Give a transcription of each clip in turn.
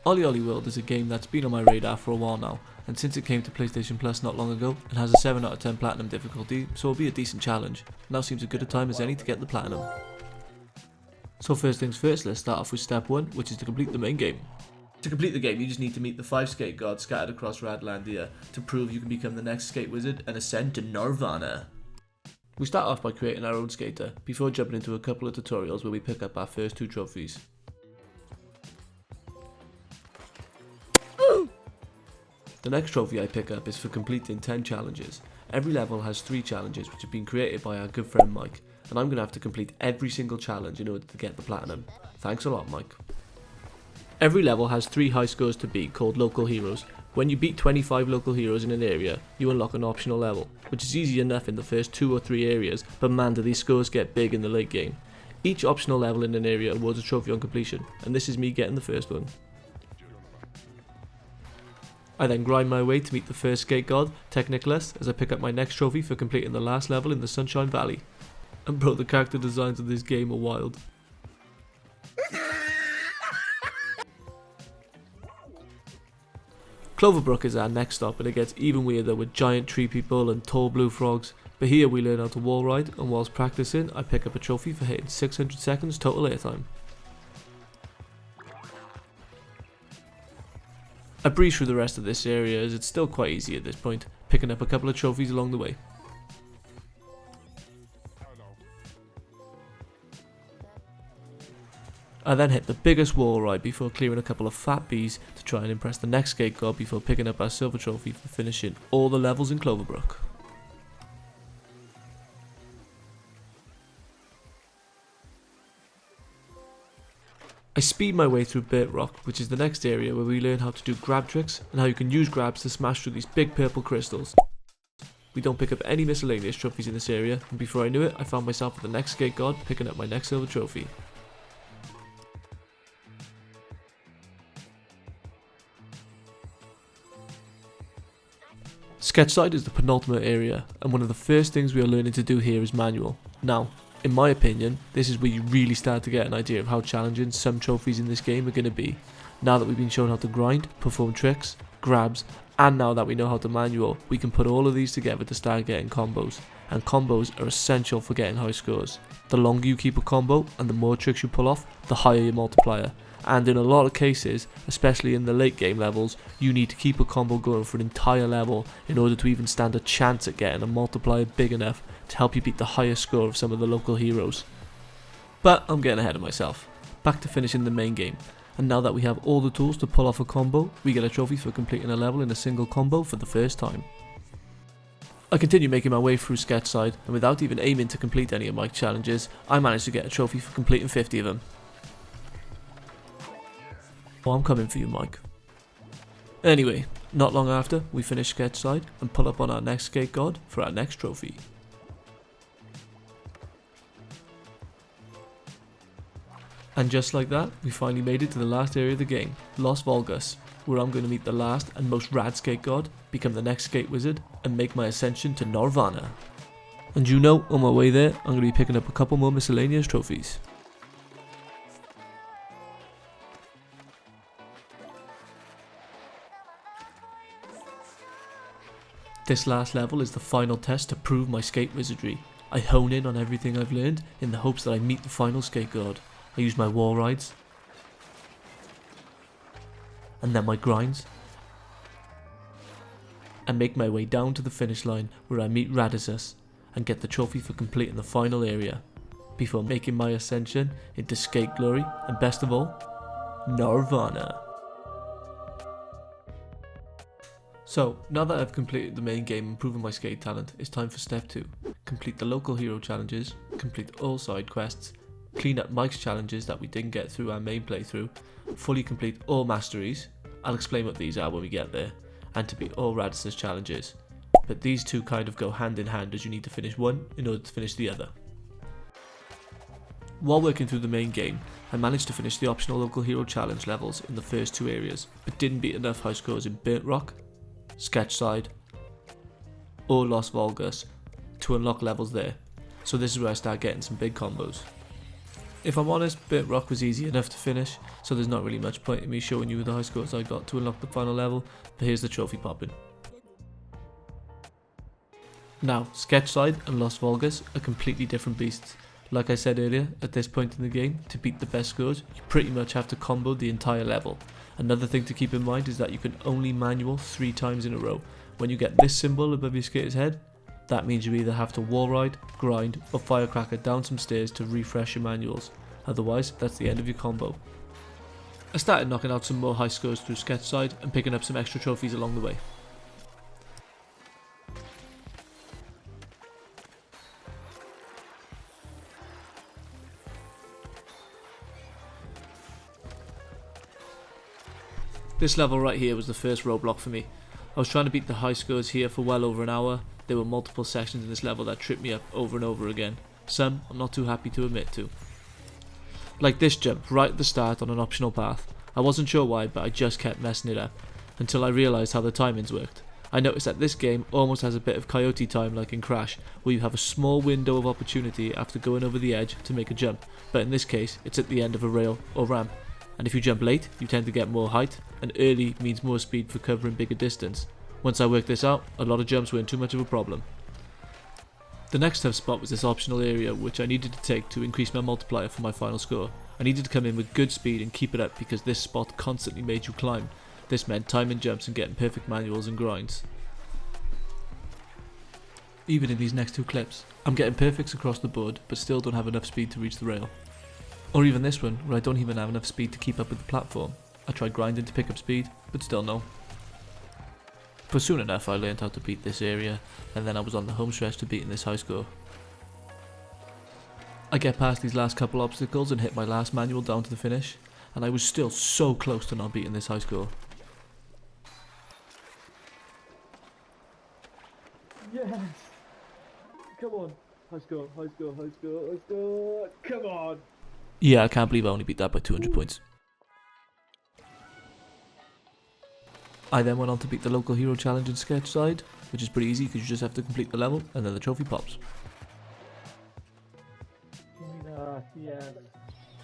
Olli Olli World is a game that's been on my radar for a while now, and since it came to PlayStation Plus not long ago, it has a 7 out of 10 platinum difficulty, so it'll be a decent challenge. Now seems as good a time as any to get the platinum. So first things first, let's start off with step 1, which is to complete the main game. To complete the game, you just need to meet the 5 skate gods scattered across Radlandia to prove you can become the next skate wizard and ascend to Nirvana. We start off by creating our own skater, before jumping into a couple of tutorials where we pick up our first 2 trophies. The next trophy I pick up is for completing 10 challenges. Every level has 3 challenges which have been created by our good friend Mike, and I'm going to have to complete every single challenge in order to get the platinum. Thanks a lot, Mike. Every level has 3 high scores to beat called local heroes. When you beat 25 local heroes in an area, you unlock an optional level, which is easy enough in the first 2 or 3 areas, but man do these scores get big in the late game. Each optional level in an area awards a trophy on completion, and this is me getting the first one. I then grind my way to meet the first skate god, Technicolus, as I pick up my next trophy for completing the last level in the Sunshine Valley. And bro, the character designs of this game are wild. Cloverbrook is our next stop, and it gets even weirder with giant tree people and tall blue frogs, but here we learn how to wall ride, and whilst practicing I pick up a trophy for hitting 600 seconds total airtime. I breeze through the rest of this area as it's still quite easy at this point, picking up a couple of trophies along the way. I then hit the biggest wall ride before clearing a couple of fat bees to try and impress the next skate god before picking up our silver trophy for finishing all the levels in Cloverbrook. I speed my way through Burt Rock, which is the next area where we learn how to do grab tricks and how you can use grabs to smash through these big purple crystals. We don't pick up any miscellaneous trophies in this area, and before I knew it I found myself at the next skate god picking up my next silver trophy. Sketchside is the penultimate area, and one of the first things we are learning to do here is manual. Now, in my opinion, this is where you really start to get an idea of how challenging some trophies in this game are going to be. Now that we've been shown how to grind, perform tricks, grabs, and now that we know how to manual, we can put all of these together to start getting combos. And combos are essential for getting high scores. The longer you keep a combo and the more tricks you pull off, the higher your multiplier. And in a lot of cases, especially in the late game levels, you need to keep a combo going for an entire level in order to even stand a chance at getting a multiplier big enough to help you beat the highest score of some of the local heroes. But I'm getting ahead of myself. Back to finishing the main game. And now that we have all the tools to pull off a combo, we get a trophy for completing a level in a single combo for the first time. I continue making my way through Sketchside, and without even aiming to complete any of my challenges, I managed to get a trophy for completing 50 of them. Oh, I'm coming for you, Mike. Anyway, not long after, we finish Sketchside and pull up on our next skate god for our next trophy. And just like that, we finally made it to the last area of the game, Las Volgas, where I'm going to meet the last and most rad skate god, become the next skate wizard, and make my ascension to Nirvana. And you know, on my way there, I'm going to be picking up a couple more miscellaneous trophies. This last level is the final test to prove my skate wizardry. I hone in on everything I've learned in the hopes that I meet the final skate god. I use my wall rides, and then my grinds, and make my way down to the finish line where I meet Radisus and get the trophy for completing the final area, before making my ascension into skate glory and best of all, Nirvana. So, now that I've completed the main game and proven my skate talent, it's time for step 2. Complete the local hero challenges, complete all side quests, clean up Mike's challenges that we didn't get through our main playthrough, fully complete all masteries, I'll explain what these are when we get there, and to beat all Radis's challenges. But these two kind of go hand in hand as you need to finish one in order to finish the other. While working through the main game, I managed to finish the optional local hero challenge levels in the first 2 areas, but didn't beat enough high scores in Burnt Rock, Sketchside, or Las Volgas to unlock levels there, so this is where I start getting some big combos. If I'm honest, Bit Rock was easy enough to finish, so there's not really much point in me showing you the high scores I got to unlock the final level, but here's the trophy popping. Now, Sketchside and Los Volgas are completely different beasts. Like I said earlier, at this point in the game, to beat the best scores, you pretty much have to combo the entire level. Another thing to keep in mind is that you can only manual 3 times in a row. When you get this symbol above your skater's head, that means you either have to wall ride, grind, or firecracker down some stairs to refresh your manuals. Otherwise, that's the end of your combo. I started knocking out some more high scores through Sketchside and picking up some extra trophies along the way. This level right here was the first roadblock for me. I was trying to beat the high scores here for well over an hour. There were multiple sections in this level that tripped me up over and over again. Some I'm not too happy to admit to. Like this jump right at the start on an optional path. I wasn't sure why, but I just kept messing it up until I realised how the timings worked. I noticed that this game almost has a bit of coyote time like in Crash, where you have a small window of opportunity after going over the edge to make a jump, but in this case it's at the end of a rail or ramp. And if you jump late, you tend to get more height, and early means more speed for covering bigger distance. Once I worked this out, a lot of jumps weren't too much of a problem. The next tough spot was this optional area which I needed to take to increase my multiplier for my final score. I needed to come in with good speed and keep it up because this spot constantly made you climb. This meant timing jumps and getting perfect manuals and grinds. Even in these next 2 clips, I'm getting perfects across the board but still don't have enough speed to reach the rail. Or even this one, where I don't even have enough speed to keep up with the platform. I tried grinding to pick up speed, but still no. But soon enough I learned how to beat this area, and then I was on the home stretch to beating this high score. I get past these last couple obstacles and hit my last manual down to the finish, and I was still so close to not beating this high score. Yes! Come on! High score, high score, high score, high score! Come on! Yeah, I can't believe I only beat that by 200 points. I then went on to beat the local hero challenge in Sketchside, which is pretty easy because you just have to complete the level and then the trophy pops. Yes.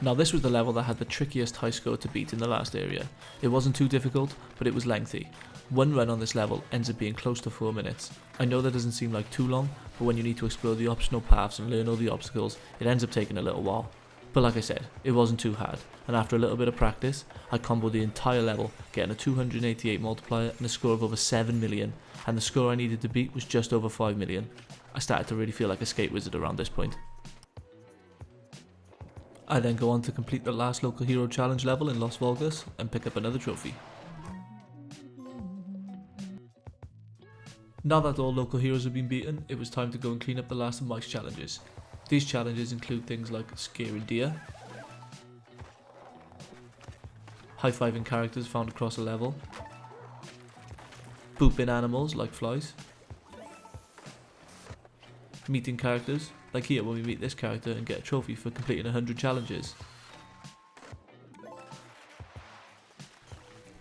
Now this was the level that had the trickiest high score to beat in the last area. It wasn't too difficult, but it was lengthy. One run on this level ends up being close to 4 minutes. I know that doesn't seem like too long, but when you need to explore the optional paths and learn all the obstacles, it ends up taking a little while. But like I said, it wasn't too hard, and after a little bit of practice, I comboed the entire level, getting a 288 multiplier and a score of over 7 million, and the score I needed to beat was just over 5 million. I started to really feel like a skate wizard around this point. I then go on to complete the last local hero challenge level in Las Volgas and pick up another trophy. Now that all local heroes have been beaten, it was time to go and clean up the last of Mike's challenges. These challenges include things like scaring deer, high-fiving characters found across a level, booping animals like flies, meeting characters, like here when we meet this character and get a trophy for completing 100 challenges.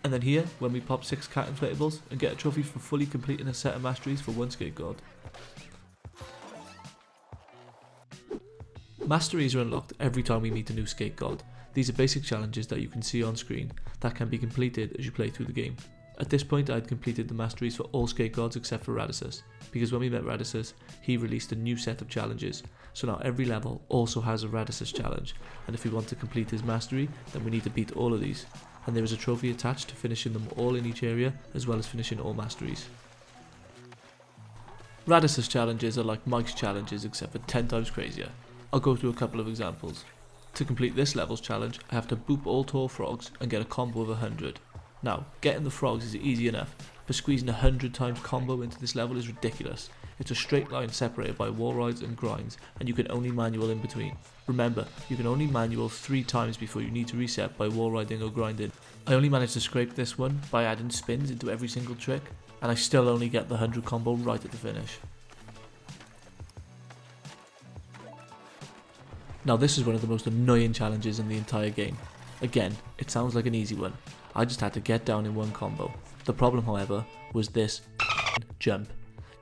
And then here, when we pop 6 cat inflatables and get a trophy for fully completing a set of masteries for 1 skate god. Masteries are unlocked every time we meet a new skate god. These are basic challenges that you can see on screen that can be completed as you play through the game. At this point I had completed the masteries for all skate gods except for Radissus, because when we met Radissus, he released a new set of challenges, so now every level also has a Radissus challenge, and if we want to complete his mastery, then we need to beat all of these, and there is a trophy attached to finishing them all in each area, as well as finishing all masteries. Radissus challenges are like Mike's challenges except for 10 times crazier. I'll go through a couple of examples. To complete this level's challenge, I have to boop all tall frogs and get a combo of 100. Now, getting the frogs is easy enough, but squeezing 100 times combo into this level is ridiculous. It's a straight line separated by wall rides and grinds, and you can only manual in between. Remember, you can only manual 3 times before you need to reset by wall riding or grinding. I only managed to scrape this one by adding spins into every single trick, and I still only get the 100 combo right at the finish. Now this is one of the most annoying challenges in the entire game. Again, it sounds like an easy one. I just had to get down in one combo. The problem, however, was this jump.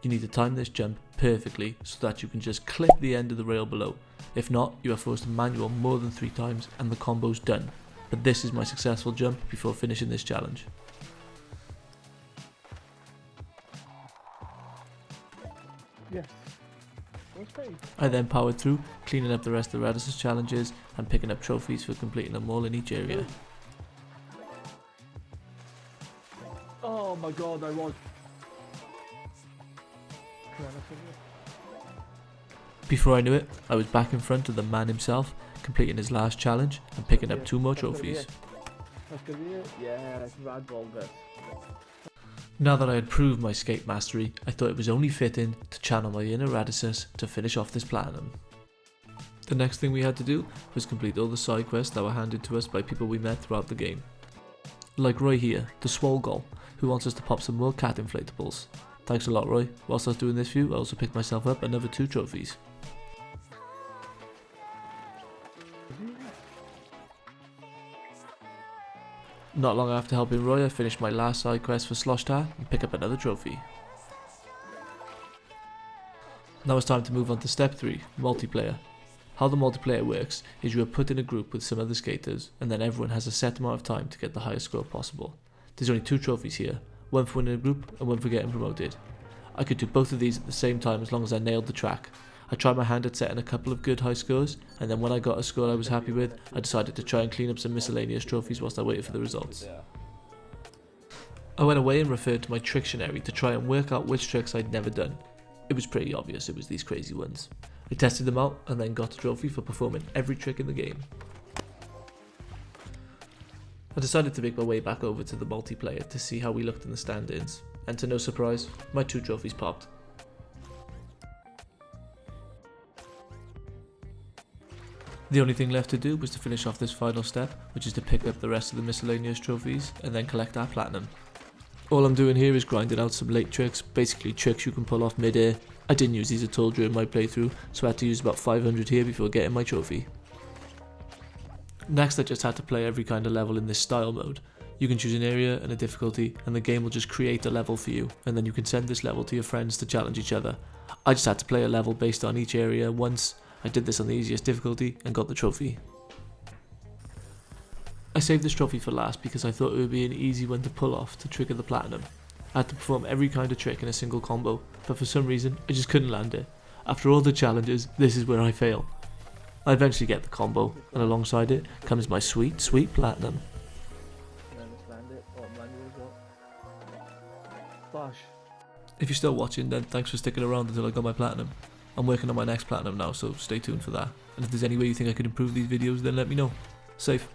You need to time this jump perfectly so that you can just clip the end of the rail below. If not, you are forced to manual more than 3 times and the combo's done. But this is my successful jump before finishing this challenge. Yes. That's great. I then powered through, cleaning up the rest of the Radis's challenges and picking up trophies for completing them all in each area. Oh my god, I was. Before I knew it, I was back in front of the man himself, completing his last challenge and picking up 2 more trophies. That's gonna be it. Yeah, that's rad ball this. Now that I had proved my skate mastery, I thought it was only fitting to channel my inner Radisus to finish off this platinum. The next thing we had to do was complete all the side quests that were handed to us by people we met throughout the game. Like Roy here, the Swole Goal, who wants us to pop some more cat inflatables. Thanks a lot, Roy. Whilst I was doing this view, I also picked myself up another 2 trophies. Not long after helping Roy, I finished my last side quest for Sloshtar and pick up another trophy. Now it's time to move on to step 3, multiplayer. How the multiplayer works is you are put in a group with some other skaters and then everyone has a set amount of time to get the highest score possible. There's only 2 trophies here, one for winning a group and one for getting promoted. I could do both of these at the same time as long as I nailed the track. I tried my hand at setting a couple of good high scores, and then when I got a score I was happy with, I decided to try and clean up some miscellaneous trophies whilst I waited for the results. I went away and referred to my Trictionary to try and work out which tricks I'd never done. It was pretty obvious it was these crazy ones. I tested them out and then got a trophy for performing every trick in the game. I decided to make my way back over to the multiplayer to see how we looked in the stand-ins, and to no surprise, my 2 trophies popped. The only thing left to do was to finish off this final step, which is to pick up the rest of the miscellaneous trophies and then collect our platinum. All I'm doing here is grinding out some late tricks, basically tricks you can pull off mid-air. I didn't use these at all during my playthrough, so I had to use about 500 here before getting my trophy. Next I just had to play every kind of level in this style mode. You can choose an area and a difficulty and the game will just create a level for you, and then you can send this level to your friends to challenge each other. I just had to play a level based on each area once. I did this on the easiest difficulty and got the trophy. I saved this trophy for last because I thought it would be an easy one to pull off to trigger the platinum. I had to perform every kind of trick in a single combo, but for some reason I just couldn't land it. After all the challenges, this is where I fail. I eventually get the combo, and alongside it comes my sweet, sweet platinum. If you're still watching, then thanks for sticking around until I got my platinum. I'm working on my next platinum now, so stay tuned for that. And if there's any way you think I could improve these videos, then let me know. Safe.